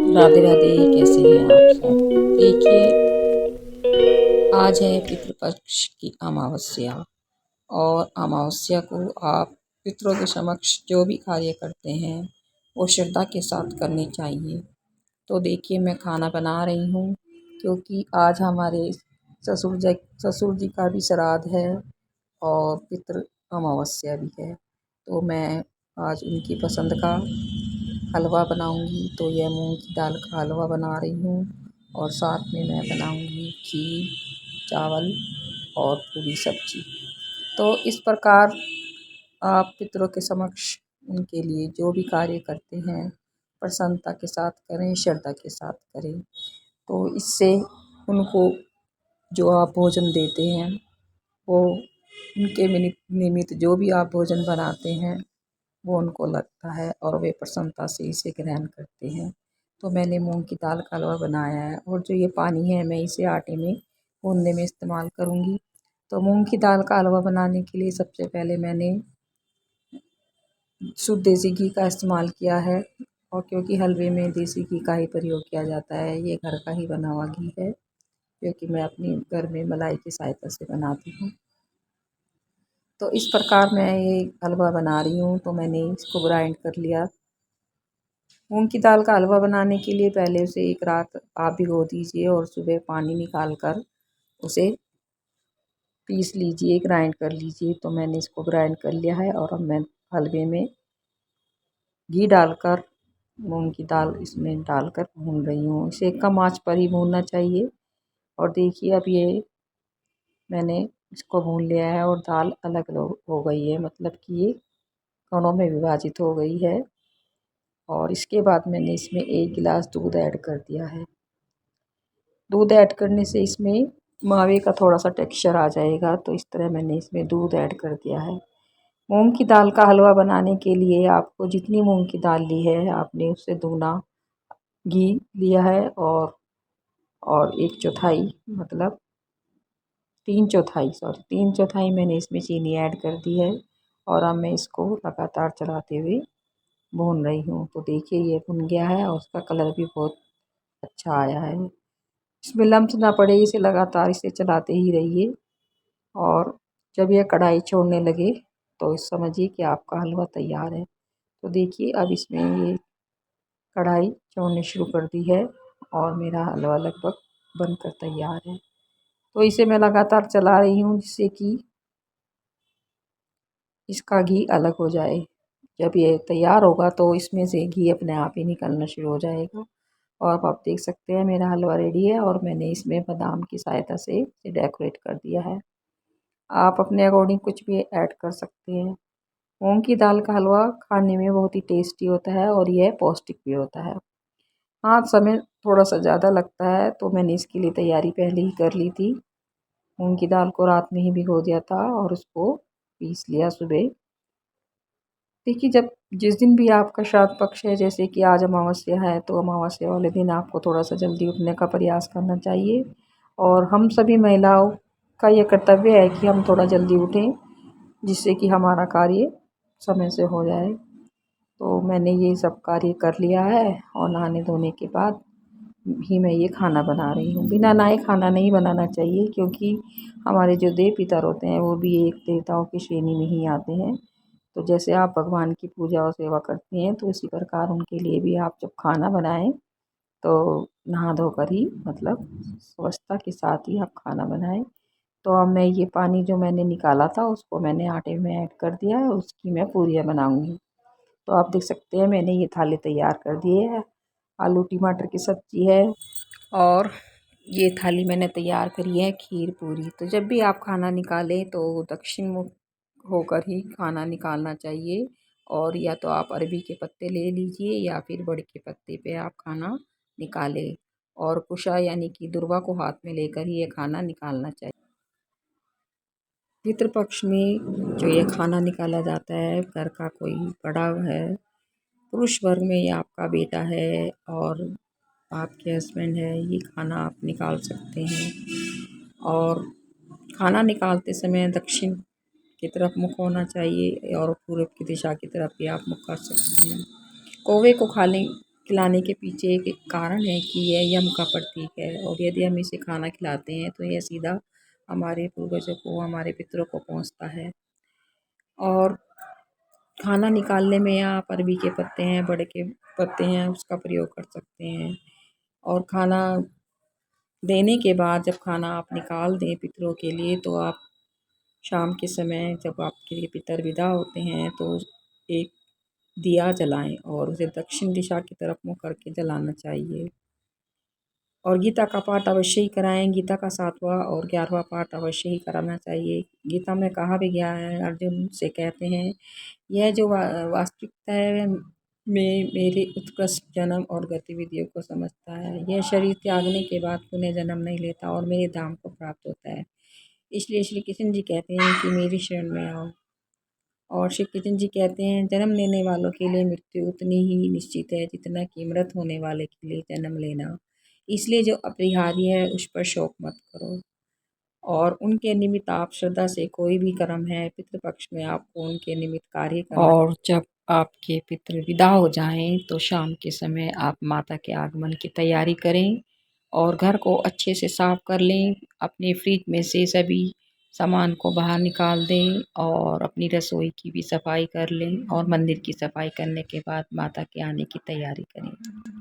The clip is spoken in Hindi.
राधे राधे। कैसे हैं आप सब? देखिए, आज है पितृपक्ष की अमावस्या। और अमावस्या को आप पितरों के समक्ष जो भी कार्य करते हैं वो श्रद्धा के साथ करने चाहिए। तो देखिए, मैं खाना बना रही हूँ क्योंकि आज हमारे ससुर जी का भी श्राद्ध है और पितृ अमावस्या भी है। तो मैं आज उनकी पसंद का हलवा बनाऊंगी। तो यह मूंग की दाल का हलवा बना रही हूँ और साथ में मैं बनाऊंगी खीर, चावल और पूरी सब्जी। तो इस प्रकार आप पितरों के समक्ष उनके लिए जो भी कार्य करते हैं प्रसन्नता के साथ करें, श्रद्धा के साथ करें। तो इससे उनको जो आप भोजन देते हैं वो उनके निमित्त जो भी आप भोजन बनाते हैं वो उनको लगता है और वे प्रसन्नता से इसे ग्रहण करते हैं। तो मैंने मूंग की दाल का हलवा बनाया है और जो ये पानी है मैं इसे आटे में गूँथने में इस्तेमाल करूँगी। तो मूंग की दाल का हलवा बनाने के लिए सबसे पहले मैंने शुद्ध देसी घी का इस्तेमाल किया है। और क्योंकि हलवे में देसी घी का ही प्रयोग किया जाता है, ये घर का ही बना हुआ घी है क्योंकि मैं अपने घर में मलाई की सहायता से बनाती हूँ। तो इस प्रकार मैं ये हलवा बना रही हूँ। तो मैंने इसको ग्राइंड कर लिया। मूंग की दाल का हलवा बनाने के लिए पहले उसे एक रात आप भिगो दीजिए और सुबह पानी निकाल कर उसे पीस लीजिए, ग्राइंड कर लीजिए। तो मैंने इसको ग्राइंड कर लिया है और अब मैं हलवे में घी डालकर मूंग की दाल इसमें डालकर भून रही हूँ। इसे कम आंच पर ही भूनना चाहिए। और देखिए, अब ये मैंने इसको भून लिया है और दाल अलग हो गई है, मतलब कि ये कणों में विभाजित हो गई है। और इसके बाद मैंने इसमें 1 गिलास दूध ऐड कर दिया है। दूध ऐड करने से इसमें मावे का थोड़ा सा टेक्सचर आ जाएगा। तो इस तरह मैंने इसमें दूध ऐड कर दिया है। मूंग की दाल का हलवा बनाने के लिए आपको जितनी मूंग की दाल ली है आपने उससे दूना घी लिया है। और 1/4 मतलब 3/4 मैंने इसमें चीनी ऐड कर दी है। और अब मैं इसको लगातार चलाते हुए भून रही हूँ। तो देखिए, ये भुन गया है और उसका कलर भी बहुत अच्छा आया है। इसमें लम्स ना पड़े इसे लगातार इसे चलाते ही रहिए। और जब यह कढ़ाई छोड़ने लगे तो समझिए कि आपका हलवा तैयार है। तो देखिए, अब इसमें ये कढ़ाई छोड़नी शुरू कर दी है और मेरा हलवा लगभग बनकर तैयार है। तो इसे मैं लगातार चला रही हूँ जिससे कि इसका घी अलग हो जाए। जब ये तैयार होगा तो इसमें से घी अपने आप ही निकलना शुरू हो जाएगा। और अब आप देख सकते हैं मेरा हलवा रेडी है और मैंने इसमें बादाम की सहायता से इसे डेकोरेट कर दिया है। आप अपने अकॉर्डिंग कुछ भी ऐड कर सकते हैं। मूंग की दाल का हलवा खाने में बहुत ही टेस्टी होता है और यह पौष्टिक भी होता है। हाँ, समय थोड़ा सा ज़्यादा लगता है तो मैंने इसके लिए तैयारी पहले ही कर ली थी। मूंग की दाल को रात में ही भिगो दिया था और उसको पीस लिया सुबह। देखिए, जब जिस दिन भी आपका श्राद्ध पक्ष है, जैसे कि आज अमावस्या है, तो अमावस्या वाले दिन आपको थोड़ा सा जल्दी उठने का प्रयास करना चाहिए। और हम सभी महिलाओं का ये कर्तव्य है कि हम थोड़ा जल्दी उठें जिससे कि हमारा कार्य समय से हो जाए। तो मैंने ये सब कार्य कर लिया है और नहाने धोने के बाद ही मैं ये खाना बना रही हूँ। बिना नहाए खाना नहीं बनाना चाहिए क्योंकि हमारे जो देव पितर होते हैं वो भी एक देवताओं की श्रेणी में ही आते हैं। तो जैसे आप भगवान की पूजा और सेवा करती हैं तो इसी प्रकार उनके लिए भी आप जब खाना बनाएं तो नहा धोकर ही, मतलब स्वच्छता के साथ ही आप खाना बनाएं। तो अब मैं ये पानी जो मैंने निकाला था उसको मैंने आटे में ऐड कर दिया है, उसकी मैं पूरियाँ बनाऊंगी। तो आप देख सकते हैं मैंने ये थाली तैयार कर दिए है। आलू टमाटर की सब्जी है और ये थाली मैंने तैयार करी है खीर पूरी। तो जब भी आप खाना निकालें तो दक्षिण मुख होकर ही खाना निकालना चाहिए। और या तो आप अरबी के पत्ते ले लीजिए या फिर बड़ के पत्ते पे आप खाना निकालें। और कुशा यानी कि दुर्वा को हाथ में लेकर ही ये खाना निकालना चाहिए। पितृपक्ष में जो ये खाना निकाला जाता है, घर का कोई बड़ा है, पुरुष वर्ग में ये आपका बेटा है और आपके हस्बैंड है, ये खाना आप निकाल सकते हैं। और खाना निकालते समय दक्षिण की तरफ मुख होना चाहिए और पूरब की दिशा की तरफ भी आप मुख कर सकते हैं। कौवे को खाने खिलाने के पीछे एक एक कारण है कि यह यम का प्रतीक है, और यदि हम इसे खाना खिलाते हैं तो यह सीधा हमारे पूर्वजों को, हमारे पितरों को पहुंचता है। और खाना निकालने में आप अरबी के पत्ते हैं, बड़े के पत्ते हैं, उसका प्रयोग कर सकते हैं। और खाना देने के बाद जब खाना आप निकाल दें पितरों के लिए, तो आप शाम के समय जब आपके पितर विदा होते हैं तो एक दिया जलाएं और उसे दक्षिण दिशा की तरफ मुँह करके जलाना चाहिए। और गीता का पाठ अवश्य ही कराएं। गीता का 7वां और 11वां पाठ अवश्य ही कराना चाहिए। गीता में कहा भी गया है, अर्जुन से कहते हैं, यह जो वास्तविकता है में मेरे उत्कृष्ट जन्म और गतिविधियों को समझता है, यह शरीर त्यागने के बाद पुनः जन्म नहीं लेता और मेरे धाम को प्राप्त होता है। इसलिए श्री कृष्ण जी कहते हैं कि मेरी शरण में आओ। और श्री कृष्ण जी कहते हैं, जन्म लेने वालों के लिए मृत्यु उतनी ही निश्चित है जितना कि मृत होने वाले के लिए जन्म लेना। इसलिए जो अपरिहार्य है उस पर शोक मत करो। और उनके निमित्त आप श्रद्धा से कोई भी कर्म है पितृपक्ष में आपको उनके निमित्त कार्य करना। और जब आपके पितृ विदा हो जाएं तो शाम के समय आप माता के आगमन की तैयारी करें और घर को अच्छे से साफ कर लें। अपने फ्रिज में से सभी सामान को बाहर निकाल दें और अपनी रसोई की भी सफाई कर लें और मंदिर की सफाई करने के बाद माता के आने की तैयारी करें।